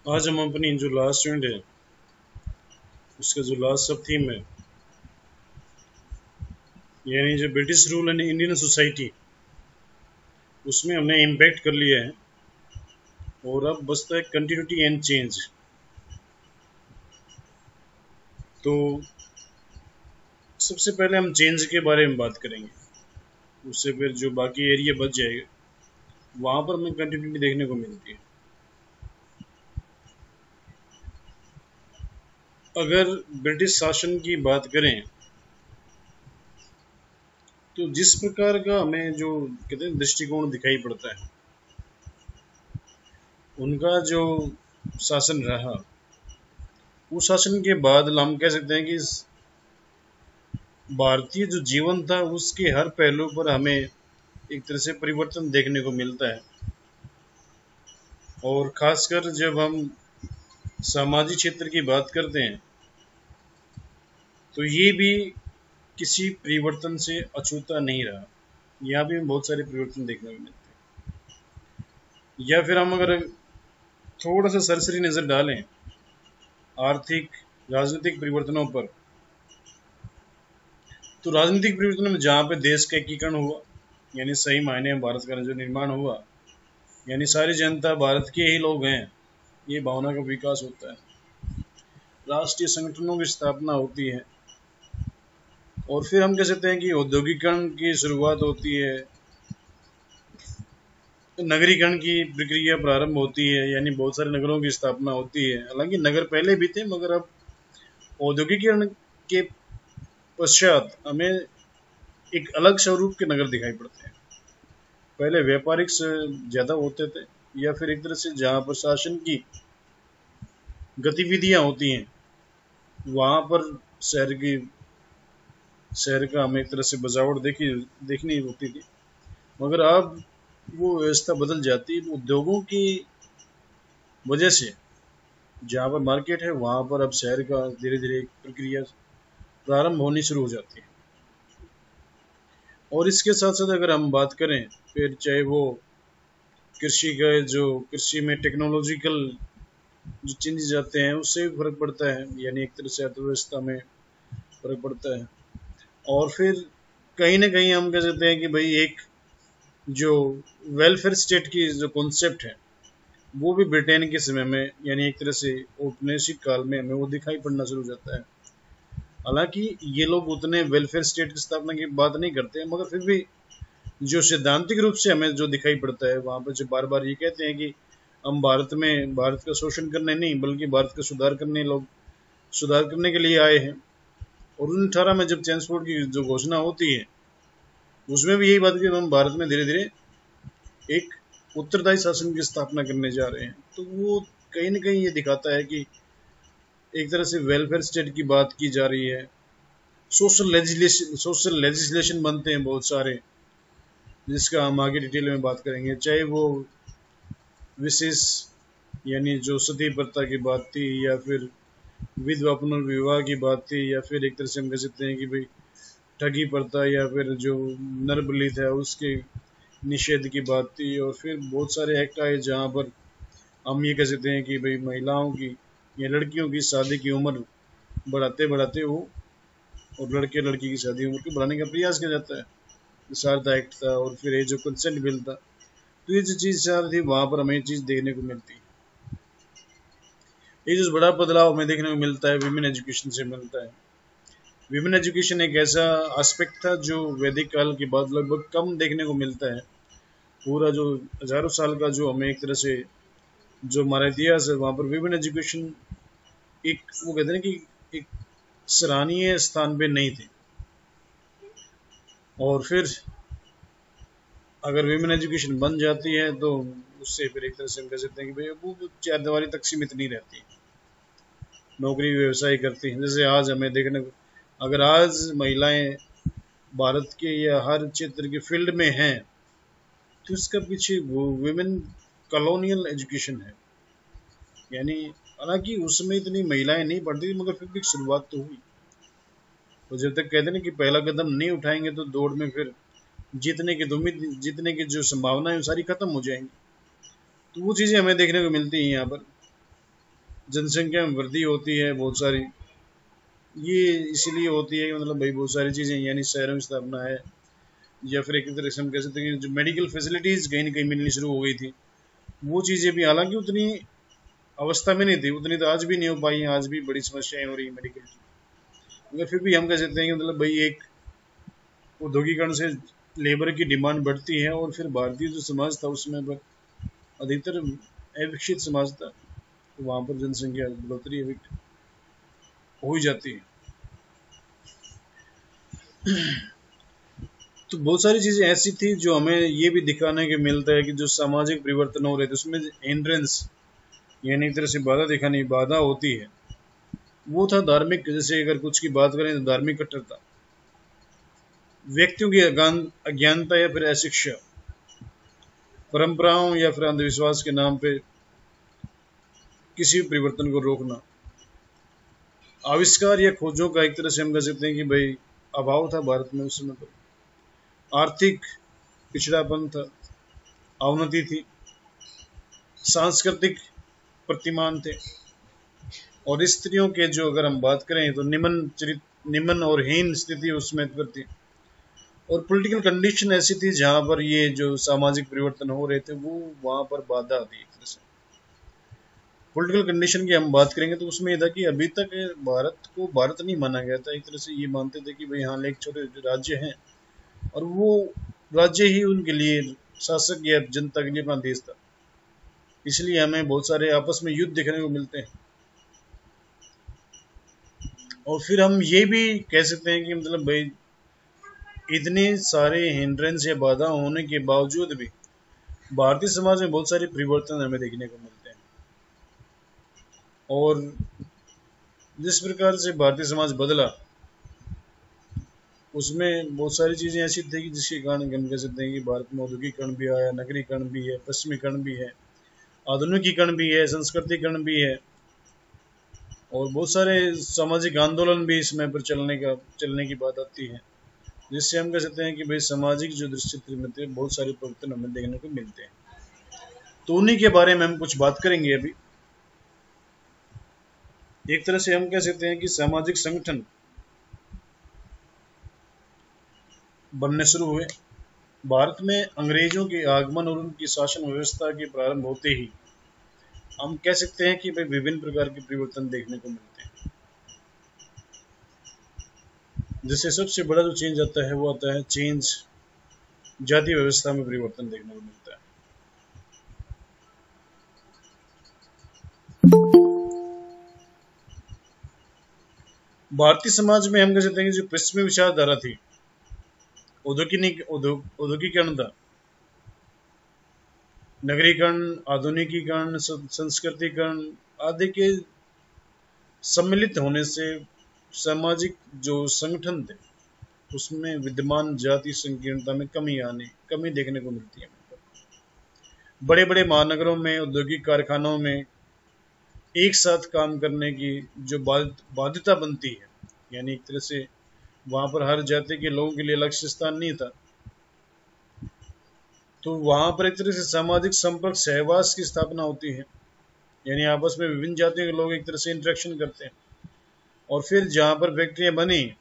आज हम अपनी जो लास्ट यूनिट है उसका जो लास्ट सब थीम है, यानी जो British rule and Indian society, उसमें हमने इम्पैक्ट कर लिया है। और अब बचता है कंटिन्यूटी एंड चेंज। तो सबसे पहले हम चेंज के बारे में बात करेंगे। उससे फिर जो बाकी एरिया बच जाएगा वहाँ पर हमें कंटिन्यूटी देखने को मिलती है। अगर ब्रिटिश शासन की बात करें तो जिस प्रकार का हमें जो कहते हैं दृष्टिकोण दिखाई पड़ता है, उनका जो शासन रहा, उस शासन के बाद हम कह सकते हैं कि भारतीय जो जीवन था उसके हर पहलू पर हमें एक तरह से परिवर्तन देखने को मिलता है। और खासकर जब हम सामाजिक क्षेत्र की बात करते हैं तो ये भी किसी परिवर्तन से अछूता नहीं रहा। यहाँ भी बहुत सारे परिवर्तन देखने को मिलते हैं। या फिर हम अगर थोड़ा सा सरसरी नज़र डालें आर्थिक राजनीतिक परिवर्तनों पर, तो राजनीतिक परिवर्तन में जहाँ पे देश का एकीकरण हुआ, यानी सही मायने में भारत का जो निर्माण हुआ, यानी सारी जनता भारत के ही लोग हैं, ये भावना का विकास होता है, राष्ट्रीय संगठनों की स्थापना होती है, और फिर हम कह सकते हैं कि औद्योगिकरण की शुरुआत होती है, नगरीकरण की प्रक्रिया प्रारंभ होती है, यानी बहुत सारे नगरों की स्थापना होती है। हालांकि नगर पहले भी थे, मगर अब औद्योगिकरण के पश्चात हमें एक अलग स्वरूप के नगर दिखाई पड़ते हैं। पहले व्यापारिक से ज़्यादा होते थे, या फिर एक तरह से जहाँ पर शासन की गतिविधियाँ होती हैं वहाँ पर शहर की शहर का हमें एक तरह से बजावट देखनी होती थी। मगर अब वो व्यवस्था बदल जाती है उद्योगों की वजह से। जहाँ पर मार्केट है वहाँ पर अब शहर का धीरे धीरे प्रक्रिया प्रारंभ होनी शुरू हो जाती है। और इसके साथ साथ अगर हम बात करें फिर चाहे वो कृषि में टेक्नोलॉजिकल जो चेंजेस आते हैं उससे भी फर्क पड़ता है, यानी एक तरह से अर्थव्यवस्था में फर्क पड़ता है। और फिर कहीं ना कहीं हम कह सकते हैं कि भाई एक जो वेलफेयर स्टेट की जो कॉन्सेप्ट है वो भी ब्रिटेन के समय में, यानी एक तरह से औपनिवेशिक काल में हमें वो दिखाई पड़ना शुरू हो जाता है। हालांकि ये लोग उतने वेलफेयर स्टेट की स्थापना की बात नहीं करते, मगर फिर भी जो सैद्धांतिक रूप से हमें जो दिखाई पड़ता है वहाँ पर जो बार बार ये कहते हैं कि हम भारत का शोषण करने नहीं बल्कि भारत का सुधार करने के लिए आए हैं। और 1918 में जब ट्रांसपोर्ट की जो घोषणा होती है उसमें भी यही बात कि हम भारत में धीरे धीरे एक उत्तरदायी शासन की स्थापना करने जा रहे हैं। तो वो कहीं ना कहीं ये दिखाता है कि एक तरह से वेलफेयर स्टेट की बात की जा रही है। सोशल लेजिस्लेशन बनते हैं बहुत सारे, जिसका हम आगे डिटेल में बात करेंगे। चाहे वो विशेष यानी जो सती प्रथा की बात थी, या फिर विधवा पुनर्विवाह की बात थी, या फिर एक तरह से हम कह सकते हैं कि भाई ठगी प्रथा, या फिर जो नरबली था उसके निषेध की बात थी। और फिर बहुत सारे एक्ट आए जहाँ पर हम ये कह सकते हैं कि भाई महिलाओं की या लड़कियों की शादी की उम्र बढ़ाते बढ़ाते वो, और लड़के लड़की की शादी उम्र को बढ़ाने का प्रयास किया जाता है। शारदा एक्ट था, और फिर ये जो कंसेंट बिल था। तो ये जो चीज़ चाह रही थी वहाँ पर हमें चीज़ देखने को मिलती है। ये जो बड़ा बदलाव हमें देखने को मिलता है विमेन एजुकेशन से मिलता है। विमेन एजुकेशन एक ऐसा एस्पेक्ट था जो वैदिक काल के बाद लगभग कम देखने को मिलता है। पूरा जो हजारों साल का जो हमें एक तरह से जो हमारा इतिहास है वहाँ पर विमेन एजुकेशन एक वो कहते हैं कि एक सराहनीय स्थान पे नहीं थी। और फिर अगर विमेन एजुकेशन बन जाती है तो उससे फिर एक तरह से हम कह सकते हैं कि भाई वो चार दीवारी तक सीमित नहीं रहती, नौकरी व्यवसाय करती हैं। जैसे आज हमें देखने को, अगर आज महिलाएं भारत के या हर क्षेत्र के फील्ड में हैं तो इसका पीछे वो विमेन कॉलोनियल एजुकेशन है। यानी हालांकि उसमें इतनी महिलाएं नहीं पढ़ती थी, मगर फिर भी शुरुआत तो हुई। तो जब तक कहते ना कि पहला कदम नहीं उठाएंगे तो दौड़ में फिर जीतने की जो संभावना है वो सारी खत्म हो जाएंगी। तो वो चीज़ें हमें देखने को मिलती हैं यहाँ पर। जनसंख्या में वृद्धि होती है बहुत सारी, ये इसीलिए होती है कि मतलब भाई बहुत सारी चीज़ें यानी शहरों की स्थापना है, या फिर एक तरह से हम कह सकते हैं कि जो मेडिकल फैसिलिटीज़ कहीं ना कहीं मिलनी शुरू हो गई थी, वो चीज़ें भी हालांकि उतनी अवस्था में नहीं थी, उतनी तो आज भी नहीं हो पाई हैं, आज भी बड़ी समस्याएं हो रही है मेडिकल की, मगर फिर भी हम कह सकते हैं कि मतलब भाई एक औद्योगिकरण से लेबर की डिमांड बढ़ती है, और फिर भारतीय जो समाज था उसमें अधिकतर अविकसित समाज था, तो वहाँ पर जनसंख्या बढ़ोतरी हो ही जाती है। तो बहुत सारी चीज़ें ऐसी थी जो हमें ये भी दिखाने के मिलता है कि जो सामाजिक परिवर्तन हो रहे थे उसमें हिंड्रेंस यानी एक तरह से बाधा दिखाने बाधा होती है, वो था धार्मिक। जैसे अगर कुछ की बात करें तो धार्मिक कट्टरता, व्यक्तियों की अज्ञानता या फिर अशिक्षा, परंपराओं या फिर अंधविश्वास के नाम पे किसी भी परिवर्तन को रोकना, आविष्कार या खोजों का एक तरह से हम कह सकते हैं कि भाई अभाव था भारत में उस समय पर, आर्थिक पिछड़ापन था, अवनति थी, सांस्कृतिक प्रतिमान थे, और स्त्रियों के जो अगर हम बात करें तो निम्न और हीन स्थिति उसमें थी, और पॉलिटिकल कंडीशन ऐसी थी जहां पर ये जो सामाजिक परिवर्तन हो रहे थे वो वहां पर बाधा थी एक तरह से। पॉलिटिकल कंडीशन की हम बात करेंगे तो उसमें यह था कि अभी तक भारत को भारत नहीं माना गया था, एक तरह से ये मानते थे कि भाई हाँ एक छोटे राज्य हैं और वो राज्य ही उनके लिए शासक या जनता के लिए अपना देश था, इसलिए हमें बहुत सारे आपस में युद्ध देखने को मिलते हैं। और फिर हम ये भी कह सकते हैं कि मतलब भाई इतने सारे हिंड्रेंस या बाधा होने के बावजूद भी भारतीय समाज में बहुत सारे परिवर्तन हमें देखने को मिलते हैं, और जिस प्रकार से भारतीय समाज बदला उसमें बहुत सारी चीज़ें ऐसी थी कि जिसके कारण हम कह सकते हैं कि भारत में औद्योगिकरण भी आया, नगरीकरण भी है, पश्चिमीकरण भी है, आधुनिकीकरण भी है, संस्कृतिकरण भी है, और बहुत सारे सामाजिक आंदोलन भी इसमें पर चलने की बात आती है, जिससे हम कह सकते हैं कि भाई सामाजिक जो दृष्टि में थे बहुत सारे परिवर्तन हमें देखने को मिलते हैं। तो उन्हीं के बारे में हम कुछ बात करेंगे अभी। एक तरह से हम कह सकते हैं कि सामाजिक संगठन बनने शुरू हुए भारत में अंग्रेजों के आगमन और उनकी शासन व्यवस्था के प्रारंभ होते ही हम कह सकते हैं कि भाई विभिन्न प्रकार के परिवर्तन देखने को मिलते हैं। जिससे सबसे बड़ा जो चेंज आता है वो आता है चेंज जाति व्यवस्था में परिवर्तन देखने को मिलता है। भारतीय समाज में हम कह सकते हैं कि जो पश्चिमी विचारधारा थी, औद्योगिकरण था, नगरीकरण, आधुनिकीकरण, संस्कृतिकरण आदि के सम्मिलित होने से सामाजिक जो संगठन थे उसमें विद्यमान जाति संकीर्णता में कमी देखने को मिलती है। बड़े बड़े महानगरों में औद्योगिक कारखानों में एक साथ काम करने की जो बाध्यता बनती है, यानी एक तरह से वहां पर हर जाति के लोगों के लिए लक्ष्य स्थान नहीं था, तो वहां पर एक तरह से सामाजिक संपर्क सहवास की स्थापना होती है, यानी आपस में विभिन्न जातियों के लोग एक तरह से इंटरेक्शन करते हैं, और फिर जहां पर फैक्ट्रियां बनी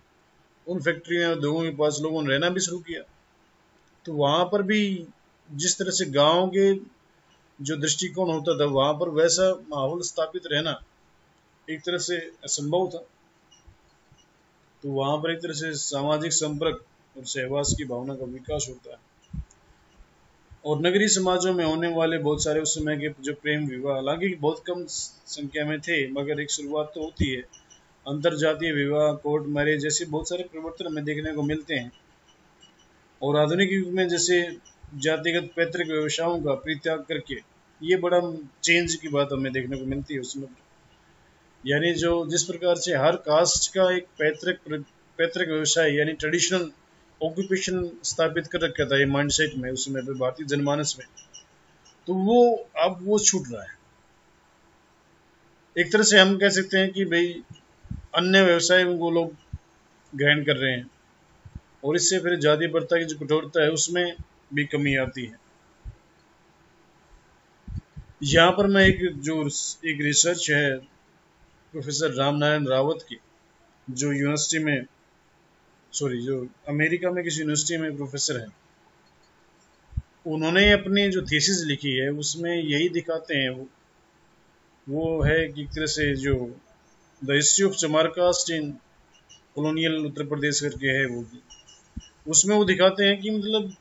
उन फैक्ट्रियों और उद्योगों के पास लोगों ने रहना भी शुरू किया, तो वहां पर भी जिस तरह से गांव के जो दृष्टिकोण होता था वहां पर वैसा माहौल स्थापित रहना एक तरह से असंभव था, तो वहां पर एक तरह से सामाजिक संपर्क और सहवास की भावना का विकास होता है। और नगरीय समाजों में होने वाले बहुत सारे उस समय के जो प्रेम विवाह हालांकि बहुत कम संख्या में थे, मगर एक शुरुआत तो होती है, अंतरजातीय विवाह, कोर्ट मैरिज जैसे बहुत सारे परिवर्तन हमें देखने को मिलते हैं। और आधुनिक युग में जैसे जातिगत पैतृक व्यवसायों का परित्याग करके ये बड़ा चेंज की बात हमें देखने को मिलती है उसमें, यानी जो जिस प्रकार से हर कास्ट का एक पैतृक व्यवसाय यानी ट्रेडिशनल ऑक्यूपेशन स्थापित कर रखा था ये माइंडसेट में उस समय पे भारतीय जनमानस में, तो वो अब वो छूट रहा है। एक तरह से हम कह सकते हैं कि भाई अन्य व्यवसाय वो लोग ग्रहण कर रहे हैं, और इससे फिर जाति प्रथा की जो कठोरता है उसमें भी कमी आती है। यहाँ पर मैं एक रिसर्च है प्रोफेसर राम नारायण रावत की, जो यूनिवर्सिटी में, सॉरी, जो अमेरिका में किसी यूनिवर्सिटी में प्रोफेसर हैं, उन्होंने अपनी जो थीसिस लिखी है उसमें यही दिखाते हैं। वो है कि एक तरह से जो द हिस्ट्री ऑफ चमार कास्ट इन कॉलोनियल उत्तर प्रदेश करके है वो, उसमें वो दिखाते हैं कि मतलब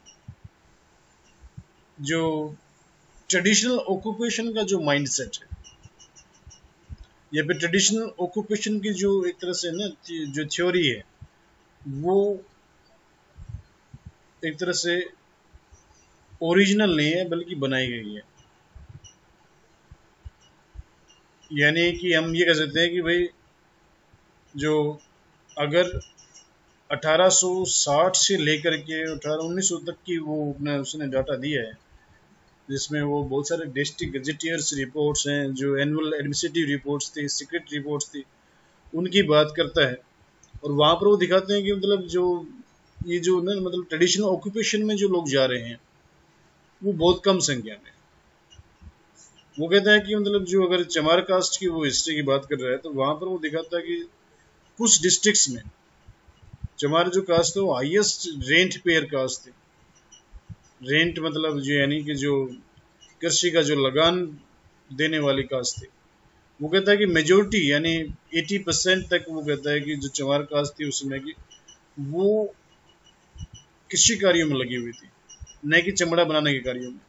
जो ट्रेडिशनल ऑक्यूपेशन का जो माइंडसेट है, या फिर ट्रेडिशनल ऑक्यूपेशन की जो एक तरह से ना जो थ्योरी है, वो एक तरह से ओरिजिनल नहीं है बल्कि बनाई गई है। यानी कि हम ये कह सकते हैं कि भाई जो अगर 1860 से लेकर के 1900 तक की वो अपने उसने डाटा दिया है, जिसमें वो बहुत सारे डिस्ट्रिक्ट गजेटियर्स रिपोर्ट्स हैं, जो एनुअल एडमिनिस्ट्रेटिव रिपोर्ट्स थी, सीक्रेट रिपोर्ट्स थी, उनकी बात करता है। और वहाँ पर वो दिखाते हैं कि मतलब जो ये जो ना मतलब ट्रेडिशनल ऑक्यूपेशन में जो लोग जा रहे हैं वो बहुत कम संख्या में। वो कहता है कि मतलब जो अगर चमार कास्ट की वो हिस्ट्री की बात कर रहा है तो वहाँ पर वो दिखाता है कि कुछ डिस्ट्रिक्ट्स में चमार जो कास्ट है वो हाईएस्ट रेंट पेयर कास्ट थी। रेंट मतलब जो यानी कि जो कृषि का जो लगान देने वाली कास्ट थी। वो कहता है कि मेजोरिटी यानी 80% तक वो कहता है कि जो चमार कास्ट थी उसमें की वो कृषि कार्यों में लगी हुई थी, न कि चमड़ा बनाने के कार्यों में।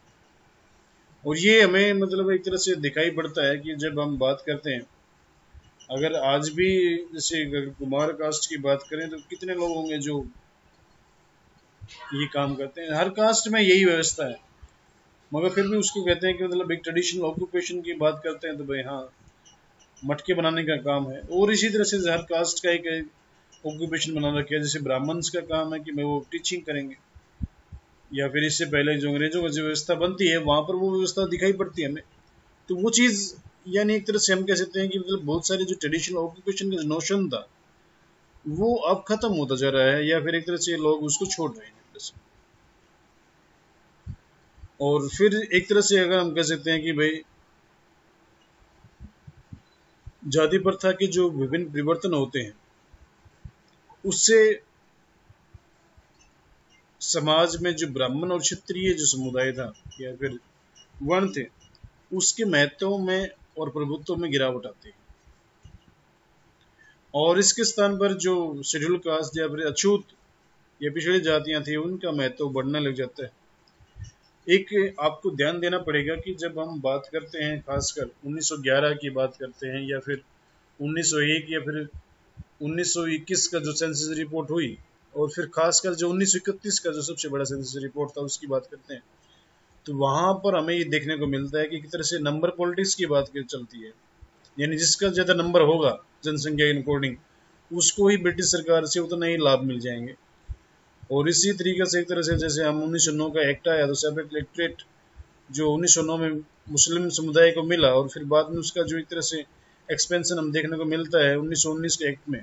और ये हमें मतलब एक तरह से दिखाई पड़ता है कि जब हम बात करते हैं, अगर आज भी जैसे अगर कुमार कास्ट की बात करें तो कितने लोग होंगे जो ये काम करते हैं। हर कास्ट में यही व्यवस्था है, मगर फिर भी उसको कहते हैं कि मतलब एक ट्रेडिशनल ऑक्यूपेशन की बात करते हैं तो भाई हाँ, मटके बनाने का काम है। और इसी तरह से हर कास्ट का एक ऑक्यूपेशन बना रखा है। जैसे ब्राह्मण्स का काम है कि मैं वो टीचिंग करेंगे, या फिर इससे पहले जो अंग्रेजों की जो व्यवस्था बनती है वहां पर वो व्यवस्था दिखाई पड़ती है हमें। तो वो चीज़ यानी एक तरह से हम कह सकते हैं कि मतलब बहुत सारे जो ट्रेडिशनल ऑक्यूपेशन का नोशन था वो अब खत्म होता जा रहा है, या फिर एक तरह से लोग उसको छोड़ रहे हैं। और फिर एक तरह से अगर हम कह सकते हैं कि भाई जाति प्रथा के जो विभिन्न परिवर्तन होते हैं उससे समाज में जो ब्राह्मण और क्षत्रिय जो समुदाय था या फिर वर्ण थे उसके महत्व में और प्रभुत्व में गिरावट आती है। और इसके स्थान पर जो शेड्यूल कास्ट या फिर अछूत या पिछड़ी जातियां थी उनका महत्व बढ़ने लग जाता है। एक आपको ध्यान देना पड़ेगा कि जब हम बात करते हैं खासकर 1911 की बात करते हैं, या फिर 1901, या फिर 1921 का जो सेंसस रिपोर्ट हुई, और फिर खासकर जो 1931 का जो सबसे बड़ा सेंसस रिपोर्ट था उसकी बात करते हैं, तो वहां पर हमें ये देखने को मिलता है कि किस तरह से नंबर पॉलिटिक्स की बात चलती है। यानी जिसका ज्यादा नंबर होगा जनसंख्या के अकॉर्डिंग उसको ही ब्रिटिश सरकार से उतना ही लाभ मिल जाएंगे। और इसी तरीके से एक तरह से जैसे हम 1909 का एक्ट आया तो सेपरेट इलेक्टोरेट जो 1909 में मुस्लिम समुदाय को मिला, और फिर बाद में उसका जो एक तरह से एक्सपेंशन हम देखने को मिलता है 1919 के एक्ट में,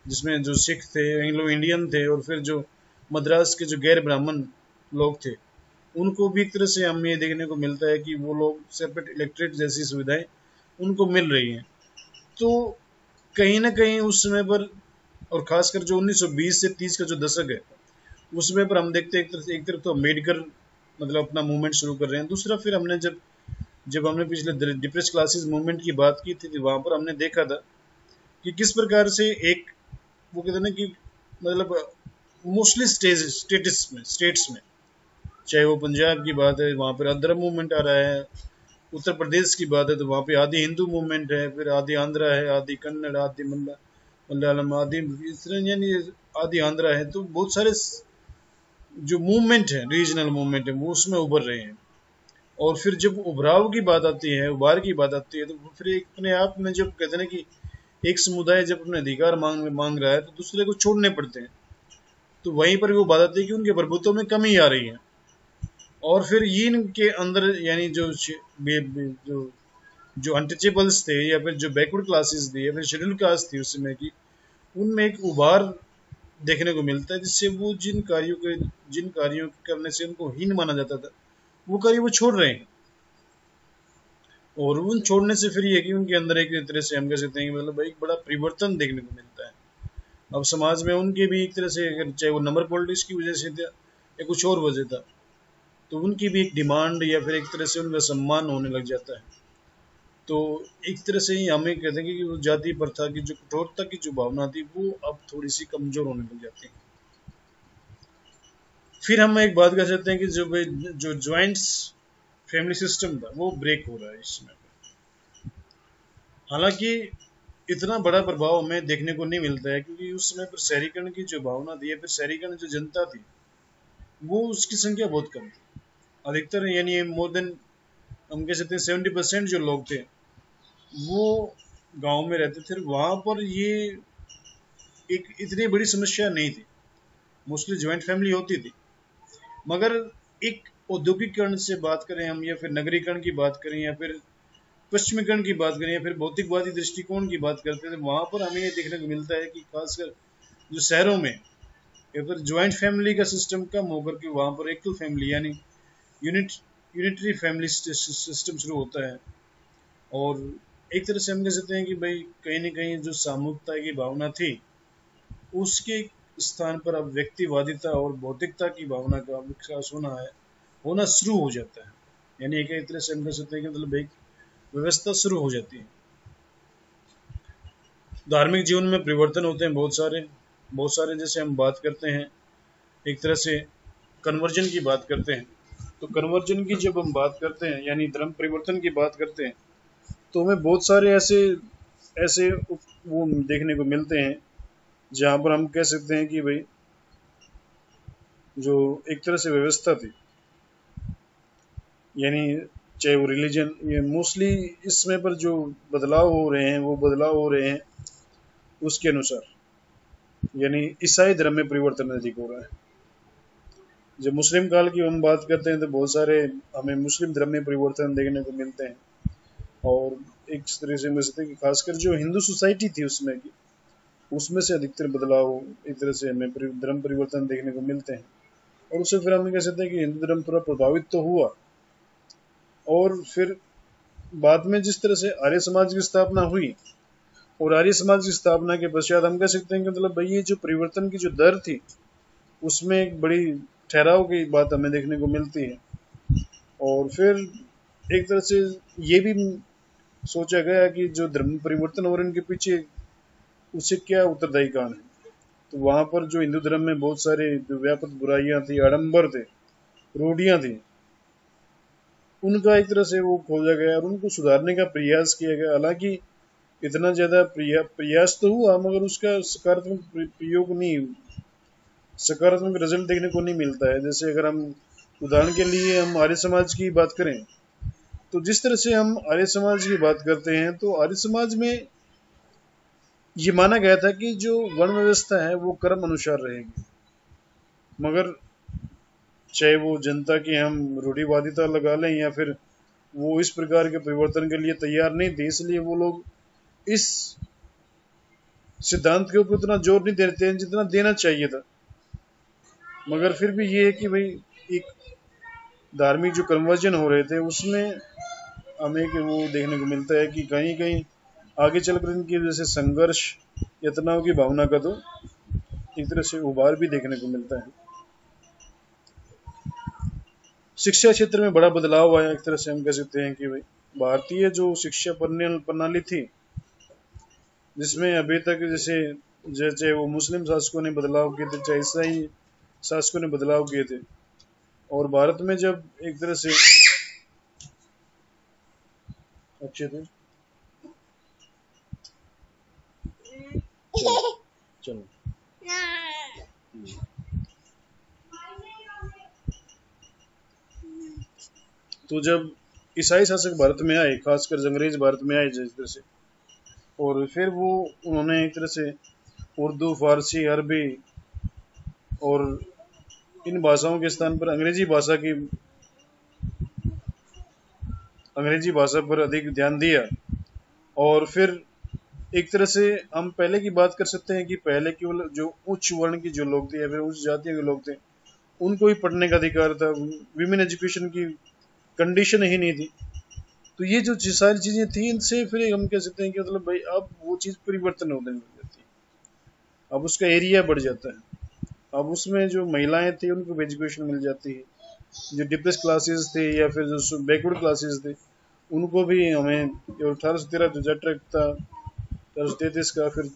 जिसमें जो सिख थे, एंग्लो इंडियन थे, और फिर जो मद्रास के जो गैर ब्राह्मण लोग थे उनको भी एक तरह से हमें ये देखने को मिलता है कि वो लोग सेपरेट इलेक्टोरेट जैसी सुविधाएं उनको मिल रही हैं। तो कहीं ना कहीं उस समय पर, और खासकर जो 1920 से 30 का जो दशक है उस समय पर हम देखते हैं एक तरफ तो अम्बेडकर मतलब अपना मूवमेंट शुरू कर रहे हैं, दूसरा फिर हमने जब जब हमने पिछले डिप्रेस क्लासेस मूवमेंट की बात की थी वहां पर हमने देखा था कि किस प्रकार से एक वो कहते हैं ना कि मतलब मोस्टली स्टेट्स में चाहे वो पंजाब की बात है वहां पर अदर मूवमेंट आ रहा है, उत्तर प्रदेश की बात है तो वहां पे आदि हिंदू मूवमेंट है, फिर आदि आंध्रा है, आदि कन्नड़, आदि मलयालम, आदि इस तरह यानी आदि आंध्रा है। तो बहुत सारे जो मूवमेंट है, रीजनल मूवमेंट है, वो उसमें उभर रहे हैं। और फिर जब उभराव की बात आती है, उभार की बात आती है, तो फिर एक अपने आप में जब कहते हैं ना कि एक समुदाय जब अपने अधिकार मांग रहा है तो दूसरे को छोड़ने पड़ते हैं, तो वहीं पर वो बात आती है कि उनके प्रभुत्व में कमी आ रही है। और फिर इनके अंदर यानी जो जो अनटचेबल्स थे या फिर जो बैकवर्ड क्लासेस थी या फिर शेड्यूल कास्ट थी उस समय की, उनमें एक उभार देखने को मिलता है, जिससे वो जिन कार्यों करने से उनको हीन माना जाता था वो कार्य वो छोड़ रहे हैं। और उन छोड़ने से फिर ये कि उनके अंदर एक तरह से हम कह सकते हैं कि मतलब एक बड़ा परिवर्तन देखने को मिलता है। अब समाज में उनके भी एक तरह से, अगर चाहे वो नंबर पॉलिटिक्स की वजह से था या कुछ और वजह था, तो उनकी भी एक डिमांड या फिर एक तरह से उनका सम्मान होने लग जाता है। तो एक तरह से ही हमें कहते हैं कि वो जाति प्रथा की जो कठोरता की जो भावना थी वो अब थोड़ी सी कमजोर होने लग जाती है। फिर हम एक बात कर सकते हैं कि जो ज्वाइंट्स फैमिली सिस्टम था वो ब्रेक हो रहा है इस समय पे। हालांकि इतना बड़ा प्रभाव हमें देखने को नहीं मिलता है, क्योंकि उस समय पर शहरीकरण की जो भावना थी या फिर शहरीकरण जो जनता थी वो उसकी संख्या बहुत कम थी। अधिकतर यानी मोर देन हम कह सकते हैं 70% जो लोग थे वो गांव में रहते थे। वहां पर ये एक इतनी बड़ी समस्या नहीं थी, मोस्टली ज्वाइंट फैमिली होती थी। मगर एक औद्योगिकरण से बात करें हम, या फिर नगरीकरण की बात करें, या फिर पश्चिमीकरण की बात करें, या फिर भौतिकवादी दृष्टिकोण की बात करते हैं, तो वहां पर हमें ये देखने को मिलता है कि खासकर जो शहरों में या फिर ज्वाइंट फैमिली का सिस्टम कम होकर के वहां पर एकल फैमिली यानी यूनिट यूनिटरी फैमिली सिस्टम शुरू होता है। और एक तरह से हम कह सकते हैं कि भाई कहीं ना कहीं जो सामूहिकता की भावना थी उसके स्थान पर अब व्यक्तिवादिता और भौतिकता की भावना का विकास होना शुरू हो जाता है। यानी एक तरह से हम कह सकते हैं कि मतलब एक व्यवस्था शुरू हो जाती है। धार्मिक जीवन में परिवर्तन होते हैं बहुत सारे जैसे हम बात करते हैं एक तरह से कन्वर्जन की बात करते हैं। तो कन्वर्जन की जब हम बात करते हैं यानी धर्म परिवर्तन की बात करते हैं, तो हमें बहुत सारे ऐसे ऐसे वो देखने को मिलते हैं जहाँ पर हम कह सकते हैं कि भाई जो एक तरह से व्यवस्था थी, यानी चाहे वो रिलीजन, ये मोस्टली इस समय पर जो बदलाव हो रहे हैं वो बदलाव हो रहे हैं उसके अनुसार, यानी ईसाई धर्म में परिवर्तन अधिक हो रहा है। जब मुस्लिम काल की हम बात करते हैं तो बहुत सारे हमें मुस्लिम धर्म में परिवर्तन देखने को मिलते हैं। और एक तरह से मैं सकते हैं कि खासकर जो हिंदू सोसाइटी थी उसमें की उसमें से अधिकतर बदलाव एक तरह से हमें धर्म परिवर्तन देखने को मिलते हैं। और उससे फिर हम कह सकते हैं कि हिंदू धर्म थोड़ा प्रभावित तो हुआ। और फिर बाद में जिस तरह से आर्य समाज की स्थापना हुई, और आर्य समाज की स्थापना के पश्चात हम कह सकते हैं कि मतलब भाई ये जो परिवर्तन की जो दर थी उसमें एक बड़ी ठहराव की बात हमें देखने को मिलती है। और फिर एक तरह से ये भी सोचा गया कि जो धर्म परिवर्तन हो रहे हैं इनके पीछे उससे क्या उत्तरदायी कारण है। तो वहां पर जो हिंदू धर्म में बहुत सारे जो व्यापक बुराइयां थी, आडंबर थे, रूढ़ियां थी, उनका एक तरह से वो खोजा गया और उनको सुधारने का प्रयास किया गया। हालांकि इतना ज्यादा प्रयास तो हुआ मगर उसका सकारात्मक प्रयोग नहीं, सकारात्मक रिजल्ट देखने को नहीं मिलता है। जैसे अगर हम उदाहरण के लिए हम आर्य समाज की बात करें, तो जिस तरह से हम आर्य समाज की बात करते हैं तो आर्य समाज में ये माना गया था कि जो वर्ण व्यवस्था है वो कर्म अनुसार रहेगी। मगर चाहे वो जनता की हम रूढ़िवादिता लगा लें या फिर वो इस प्रकार के परिवर्तन के लिए तैयार नहीं थे, इसलिए वो लोग इस सिद्धांत के ऊपर उतना जोर नहीं देते जितना देना चाहिए था। मगर फिर भी ये है कि भाई एक धार्मिक जो कन्वर्जन हो रहे थे उसमें हमें कि वो देखने को मिलता है कि कहीं कहीं आगे चलकर इनकी वजह से संघर्ष या तनाव की भावना का तो एक तरह से उभार भी देखने को मिलता है। शिक्षा क्षेत्र में बड़ा बदलाव आया। एक तरह से हम कह सकते हैं कि भाई भारतीय जो शिक्षा प्रणाली थी जिसमें अभी तक जैसे जैसे वो मुस्लिम शासकों ने बदलाव किए थे, चाहे ईसाई शासकों ने बदलाव किए थे, और भारत में जब एक तरह से अच्छे थे। चलो तो जब ईसाई शासक भारत में आए, खासकर अंग्रेज भारत में आए जिस तरह से, और फिर वो उन्होंने एक तरह से उर्दू, फारसी, अरबी और इन भाषाओं के स्थान पर अंग्रेजी भाषा पर अधिक ध्यान दिया। और फिर एक तरह से हम पहले की बात कर सकते हैं कि पहले केवल जो उच्च वर्ण की जो लोग थे या फिर उच्च जातियों के लोग थे उनको ही पढ़ने का अधिकार था, विमेन एजुकेशन की कंडीशन ही नहीं थी। तो ये जो सारी चीजें थी, इनसे फिर हम कह सकते हैं कि मतलब भाई अब वो चीज परिवर्तन होने लग जाती है, अब उसका एरिया बढ़ जाता है। अब उसमें जो महिलाएं थी उनको भी एजुकेशन मिल जाती है, जो डिप्रेस क्लासेस थे या फिर जो बैकवर्ड क्लासेस थे उनको भी हमें 1813 जो जट एक्ट था 1833 का, फिर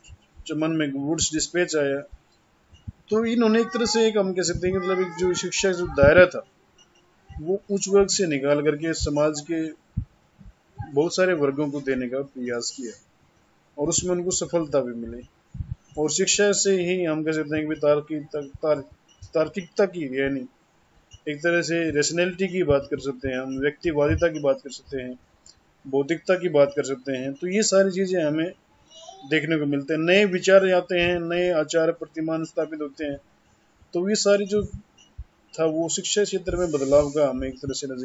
चमन में वुड्स डिस्पैच आया, तो इन्होंने एक तरह से एक हम कह सकते हैं कि मतलब एक जो शिक्षा जो दायरा था वो उच्च वर्ग से निकाल करके समाज के बहुत सारे वर्गों को देने का प्रयास किया, और उसमें उनको सफलता भी मिली। और शिक्षा से ही हम कह सकते हैं कि तार्किकता की, यानी एक तरह से रेशनैलिटी की बात कर सकते हैं, हम व्यक्तिवादिता की बात कर सकते हैं, बौद्धिकता की बात कर सकते हैं। तो ये सारी चीजें हमें देखने को मिलते हैं, नए विचार आते हैं, नए आचार प्रतिमान स्थापित होते हैं। तो ये सारी जो था वो शिक्षा क्षेत्र में बदलाव का हमें एक तरह से नजर